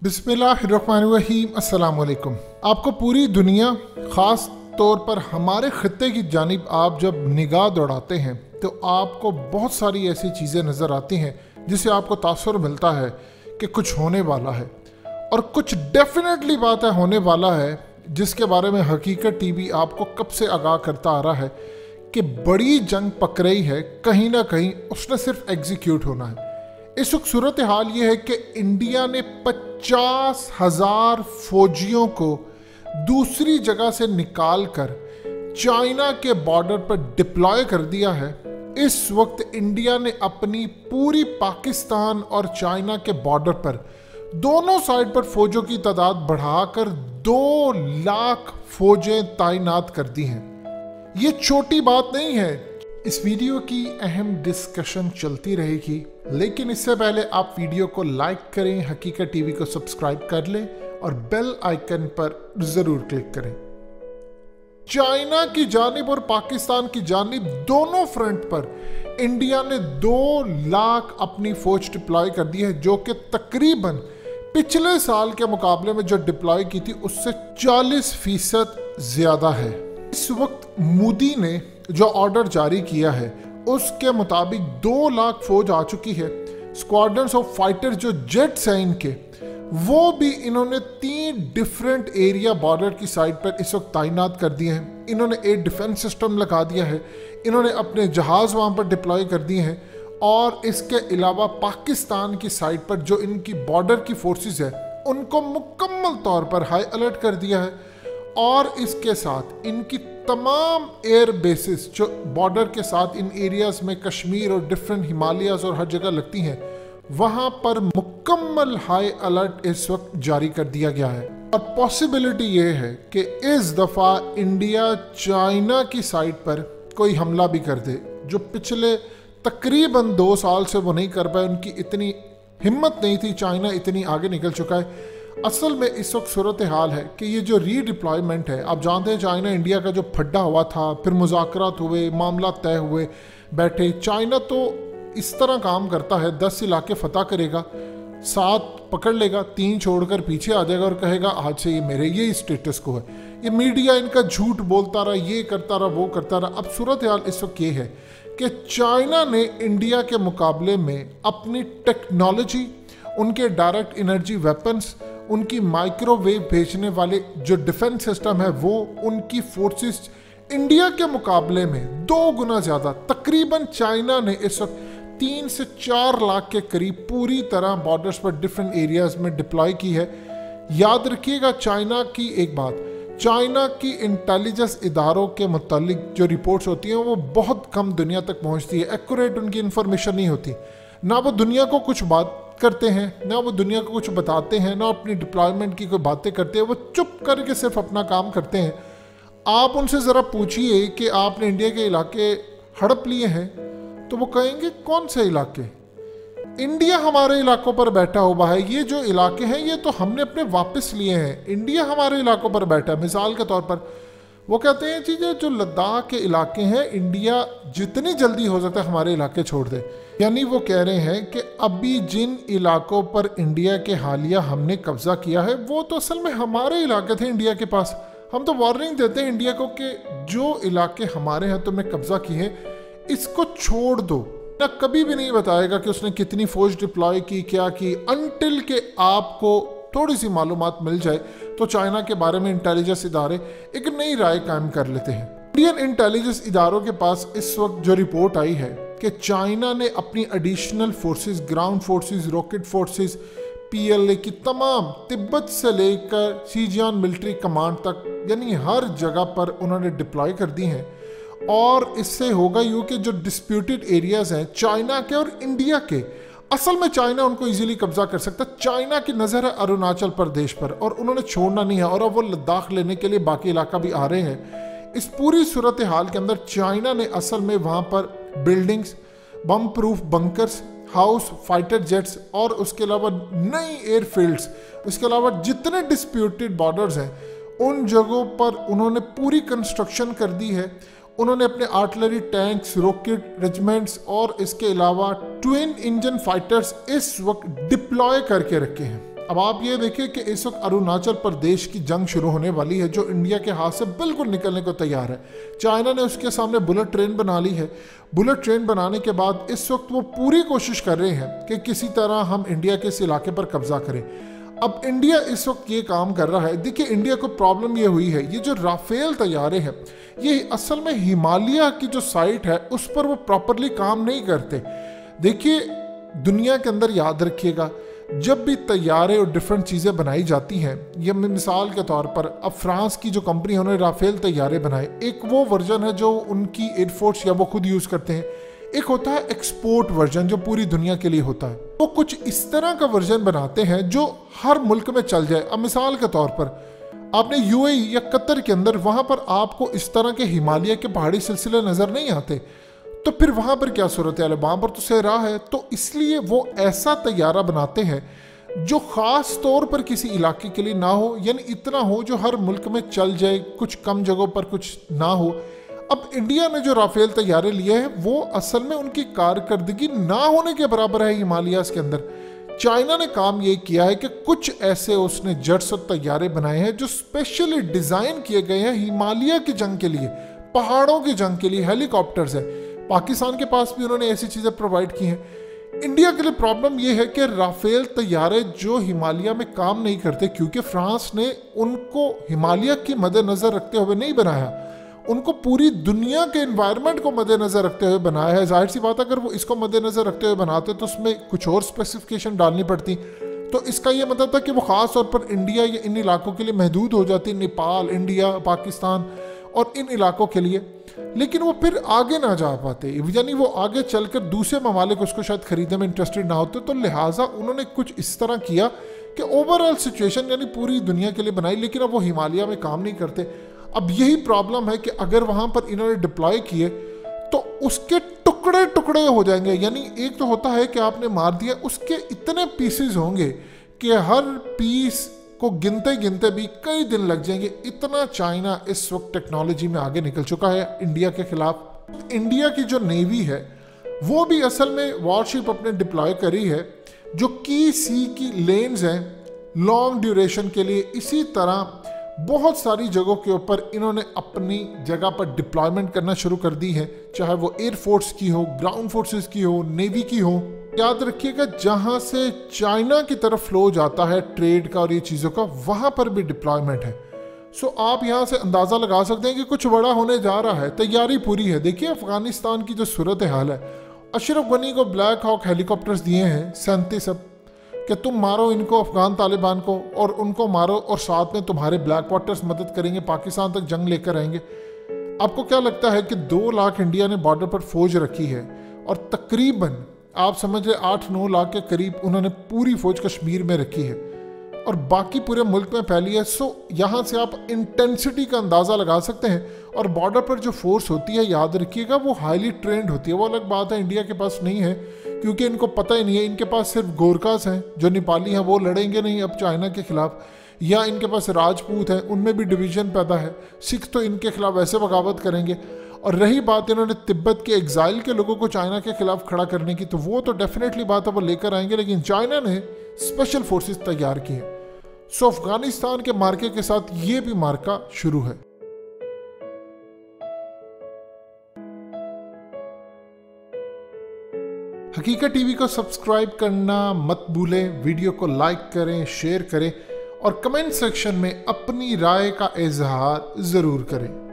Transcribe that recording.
बिस्मिल्लाहिर्रहमानिर्रहीम। अस्सलाम वालेकुम। आपको पूरी दुनिया, ख़ास तौर पर हमारे ख़ित्ते की जानिब आप जब निगाह दौड़ाते हैं तो आपको बहुत सारी ऐसी चीज़ें नज़र आती हैं जिससे आपको तासुर मिलता है कि कुछ होने वाला है, और कुछ डेफिनेटली बात है होने वाला है जिसके बारे में हकीकत टीवी आपको कब से आगाह करता आ रहा है कि बड़ी जंग पक रही है, कहीं ना कहीं उसने सिर्फ एग्जीक्यूट होना है। इस वक्त सूरत हाल ये है कि इंडिया ने 50,000 फौजियों को दूसरी जगह से निकाल कर चाइना के बॉर्डर पर डिप्लॉय कर दिया है। इस वक्त इंडिया ने अपनी पूरी पाकिस्तान और चाइना के बॉर्डर पर दोनों साइड पर फौजों की तादाद बढ़ाकर 2 लाख फौजें तैनात कर दी हैं। ये छोटी बात नहीं है। इस वीडियो की अहम डिस्कशन चलती रहेगी, लेकिन इससे पहले आप वीडियो को लाइक करें, हकीकत टीवी को सब्सक्राइब कर लें और बेल आइकन पर जरूर क्लिक करें। चाइना की जानिब और पाकिस्तान की जानिब दोनों फ्रंट पर इंडिया ने 2 लाख अपनी फौज डिप्लॉय कर दी है, जो कि तकरीबन पिछले साल के मुकाबले में जो डिप्लॉय की थी उससे 40% ज्यादा है। इस वक्त मोदी ने जो ऑर्डर जारी किया है उसके मुताबिक 2 लाख फौज आ चुकी है। स्क्वाड्रन्स ऑफ फाइटर जो जेट्स हैं इनके, वो भी इन्होंने 3 डिफरेंट एरिया बॉर्डर की साइड पर इस वक्त तैनात कर दिए हैं। इन्होंने एयर डिफेंस सिस्टम लगा दिया है, इन्होंने अपने जहाज वहां पर डिप्लॉय कर दिए हैं, और इसके अलावा पाकिस्तान की साइड पर जो इनकी बॉर्डर की फोर्सेस है उनको मुकम्मल तौर पर हाई अलर्ट कर दिया है। और इसके साथ इनकी तमाम एयर बेसिस जो बॉर्डर के साथ इन एरियाज में कश्मीर और डिफरेंट हिमालयाज और हर जगह लगती हैं, वहां पर मुकम्मल हाई अलर्ट इस वक्त जारी कर दिया गया है। और पॉसिबिलिटी ये है कि इस दफा इंडिया चाइना की साइड पर कोई हमला भी कर दे, जो पिछले तकरीबन 2 साल से वो नहीं कर पाए। उनकी इतनी हिम्मत नहीं थी, चाइना इतनी आगे निकल चुका है। असल में इस वक्त सूरत हाल है कि ये जो रीडिप्लॉयमेंट है, आप जानते हैं चाइना इंडिया का जो फड्डा हुआ था, फिर मुज़ाकरात हुए, मामला तय हुए, बैठे। चाइना तो इस तरह काम करता है, 10 इलाके फतह करेगा, 7 पकड़ लेगा, 3 छोड़कर पीछे आ जाएगा और कहेगा आज से ये मेरे, ये स्टेटस को है। ये मीडिया इनका झूठ बोलता रहा, ये करता रहा, वो करता रहा। अब सूरत हाल इस वक्त ये है कि चाइना ने इंडिया के मुकाबले में अपनी टेक्नोलॉजी, उनके डायरेक्ट एनर्जी वेपन्स, उनकी माइक्रोवेव भेजने वाले जो डिफेंस सिस्टम है, वो उनकी फोर्सेस इंडिया के मुकाबले में 2 गुना ज़्यादा, तकरीबन चाइना ने इस वक्त 3 से 4 लाख के करीब पूरी तरह बॉर्डर्स पर डिफरेंट एरियाज में डिप्लॉय की है। याद रखिएगा चाइना की एक बात, चाइना की इंटेलिजेंस इदारों के मुतालिक जो रिपोर्ट्स होती हैं वो बहुत कम दुनिया तक पहुंचती है। एक्यूरेट उनकी इंफॉर्मेशन नहीं होती। ना वो दुनिया को कुछ बात करते हैं, ना वो दुनिया को कुछ बताते हैं, ना अपनी डिप्लॉयमेंट की कोई बातें करते हैं। वो चुप करके सिर्फ अपना काम करते हैं। आप उनसे ज़रा पूछिए कि आपने इंडिया के इलाके हड़प लिए हैं, तो वो कहेंगे कौन से इलाके? इंडिया हमारे इलाकों पर बैठा हुआ है। ये जो इलाके हैं ये तो हमने अपने वापस लिए हैं, इंडिया हमारे इलाकों पर बैठा है। मिसाल के तौर पर वो कहते हैं जी जो लद्दाख के इलाके हैं, इंडिया जितनी जल्दी हो सकता है हमारे इलाके छोड़ दे। यानी वो कह रहे हैं कि अभी जिन इलाकों पर इंडिया के हालिया हमने कब्जा किया है वो तो असल में हमारे इलाके थे इंडिया के पास। हम तो वार्निंग देते हैं इंडिया को कि जो इलाके हमारे हैं तुमने कब्जा किए हैं, इसको छोड़ दो। ना कभी भी नहीं बताएगा कि उसने कितनी फौज डिप्लॉय की, क्या की, अनटिल के आपको थोड़ी सी मालूमात मिल जाए तो चाइना के बारे में इंटेलिजेंस इदारे एक नई राय कायम कर लेते हैं। इंडियन इंटेलिजेंस इदारों के पास इस वक्त जो रिपोर्ट आई है कि चाइना ने अपनी additional forces, ground forces, rocket forces, PLA की तमाम, तिब्बत से लेकर सीजियान मिलिट्री कमांड तक, यानी हर जगह पर उन्होंने डिप्लॉय कर दी हैं। और इससे होगा यूँ कि जो डिस्प्यूटेड एरियाज हैं चाइना के और इंडिया के, असल में चाइना उनको इजीली कब्जा कर सकता। चाइना की नज़र है अरुणाचल प्रदेश पर और उन्होंने छोड़ना नहीं है, और अब वो लद्दाख लेने के लिए बाकी इलाका भी आ रहे हैं। इस पूरी सूरत हाल के अंदर चाइना ने असल में वहाँ पर buildings, bomb proof bunkers, house, fighter jets और उसके अलावा नई एयरफील्ड्स, उसके अलावा जितने डिस्प्यूटेड बॉर्डर्स हैं उन जगहों पर उन्होंने पूरी कंस्ट्रक्शन कर दी है। उन्होंने अपने आर्टिलरी टैंक्स, रॉकेट रेजिमेंट्स और इसके अलावा ट्विन इंजन फाइटर्स इस वक्त डिप्लॉय करके रखे हैं। अब आप ये देखिए कि इस वक्त अरुणाचल प्रदेश की जंग शुरू होने वाली है, जो इंडिया के हाथ से बिल्कुल निकलने को तैयार है। चाइना ने उसके सामने बुलेट ट्रेन बना ली है। बुलेट ट्रेन बनाने के बाद इस वक्त वो पूरी कोशिश कर रहे हैं कि किसी तरह हम इंडिया के इस इलाके पर कब्जा करें। अब इंडिया इस वक्त ये काम कर रहा है। देखिए, इंडिया को प्रॉब्लम ये हुई है, ये जो राफेल तैयारे हैं ये असल में हिमालय की जो साइट है उस पर वो प्रॉपरली काम नहीं करते। देखिए, दुनिया के अंदर याद रखिएगा, जब भी तैयारे और डिफरेंट चीज़ें बनाई जाती हैं, ये मिसाल के तौर पर अब फ्रांस की जो कंपनी है उन्होंने राफेल तैयारे बनाए। एक वो वर्जन है जो उनकी एयरफोर्स या वो खुद यूज़ करते हैं, एक होता है एक्सपोर्ट वर्जन जो पूरी दुनिया के लिए होता है। वो कुछ इस तरह का वर्जन बनाते हैं जो हर मुल्क में चल जाए। अब मिसाल के तौर पर आपने यूएई या कतर के अंदर वहाँ पर आपको इस तरह के हिमालय के पहाड़ी सिलसिले नज़र नहीं आते, तो फिर वहाँ पर क्या सूरत है? वहाँ पर तो सहरा है। तो इसलिए वो ऐसा तैयारा बनाते हैं जो ख़ास तौर पर किसी इलाके के लिए ना हो, यानी इतना हो जो हर मुल्क में चल जाए, कुछ कम जगहों पर कुछ ना हो। अब इंडिया ने जो राफेल तैयारे लिए हैं वो असल में उनकी कारकर्दगी ना होने के बराबर है हिमालयास के अंदर। चाइना ने काम ये किया है कि कुछ ऐसे उसने जेट्स और तैयारे बनाए हैं जो स्पेशली डिज़ाइन किए गए हैं हिमालय की जंग के लिए, पहाड़ों की जंग के लिए। हेलीकॉप्टर्स है, पाकिस्तान के पास भी उन्होंने ऐसी चीज़ें प्रोवाइड की हैं। इंडिया के लिए प्रॉब्लम यह है कि राफेल तैयारे जो हिमालय में काम नहीं करते, क्योंकि फ्रांस ने उनको हिमालय की मद्देनज़र रखते हुए नहीं बनाया, उनको पूरी दुनिया के एनवायरनमेंट को मद्देनज़र रखते हुए बनाया है। जाहिर सी बात, अगर वो इसको मद्देनज़र रखते हुए बनाते तो उसमें कुछ और स्पेसिफिकेशन डालनी पड़ती। तो इसका ये मतलब था कि वो ख़ास तौर पर इंडिया या इन इलाकों के लिए महदूद हो जाती, नेपाल, इंडिया, पाकिस्तान और इन इलाकों के लिए। लेकिन वो फिर आगे ना जा पाते, यानी वो आगे चलकर दूसरे ममालिक उसको शायद खरीदने में इंटरेस्टेड ना होते। तो लिहाजा उन्होंने कुछ इस तरह किया कि ओवरऑल सिचुएशन यानी पूरी दुनिया के लिए बनाई, लेकिन अब वो हिमालय में काम नहीं करते। अब यही प्रॉब्लम है कि अगर वहाँ पर इन्होंने डिप्लॉय किए तो उसके टुकड़े टुकड़े हो जाएंगे। यानी एक तो होता है कि आपने मार दिया, उसके इतने पीसेस होंगे कि हर पीस को गिनते गिनते भी कई दिन लग जाएंगे। इतना चाइना इस वक्त टेक्नोलॉजी में आगे निकल चुका है इंडिया के खिलाफ। इंडिया की जो नेवी है वो भी असल में वॉरशिप अपने डिप्लॉय करी है जो की सी की लेन्स हैं लॉन्ग ड्यूरेशन के लिए। इसी तरह बहुत सारी जगहों के ऊपर इन्होंने अपनी जगह पर डिप्लॉयमेंट करना शुरू कर दी है, चाहे वो एयरफोर्स की हो, ग्राउंड फोर्सेस की हो, नेवी की हो। याद रखिएगा, जहां से चाइना की तरफ फ्लो जाता है ट्रेड का और ये चीज़ों का, वहां पर भी डिप्लॉयमेंट है। सो आप यहां से अंदाज़ा लगा सकते हैं कि कुछ बड़ा होने जा रहा है, तैयारी पूरी है। देखिए अफगानिस्तान की जो सूरत हाल है, अशरफ गनी को ब्लैक हॉक हेलीकॉप्टर्स दिए हैं 37 अब कि तुम मारो इनको, अफगान तालिबान को, और उनको मारो और साथ में तुम्हारे ब्लैक वाटर्स मदद करेंगे, पाकिस्तान तक जंग लेकर आएंगे। आपको क्या लगता है कि 2 लाख इंडिया ने बॉर्डर पर फौज रखी है और तकरीबन आप समझ रहे 8-9 लाख के करीब उन्होंने पूरी फौज कश्मीर में रखी है और बाकी पूरे मुल्क में फैली है। सो यहाँ से आप इंटेंसिटी का अंदाज़ा लगा सकते हैं। और बॉर्डर पर जो फोर्स होती है, याद रखिएगा, वो हाईली ट्रेंड होती है। वो अलग बात है इंडिया के पास नहीं है, क्योंकि इनको पता ही नहीं है। इनके पास सिर्फ गोरखास हैं जो नेपाली हैं, वो लड़ेंगे नहीं अब चाइना के खिलाफ, या इनके पास राजपूत हैं, उनमें भी डिवीज़न पैदा है। सिख तो इनके खिलाफ वैसे बगावत करेंगे। और रही बात इन्होंने तिब्बत के एग्जाइल के लोगों को चाइना के खिलाफ खड़ा करने की, तो वो तो डेफिनेटली बात है, वो लेकर आएंगे। लेकिन चाइना ने स्पेशल फोर्सेस तैयार की है। सो अफगानिस्तान के मार्के के साथ ये भी मार्का शुरू है। हकीकत टीवी को सब्सक्राइब करना मत भूलें, वीडियो को लाइक करें, शेयर करें और कमेंट सेक्शन में अपनी राय का इजहार ज़रूर करें।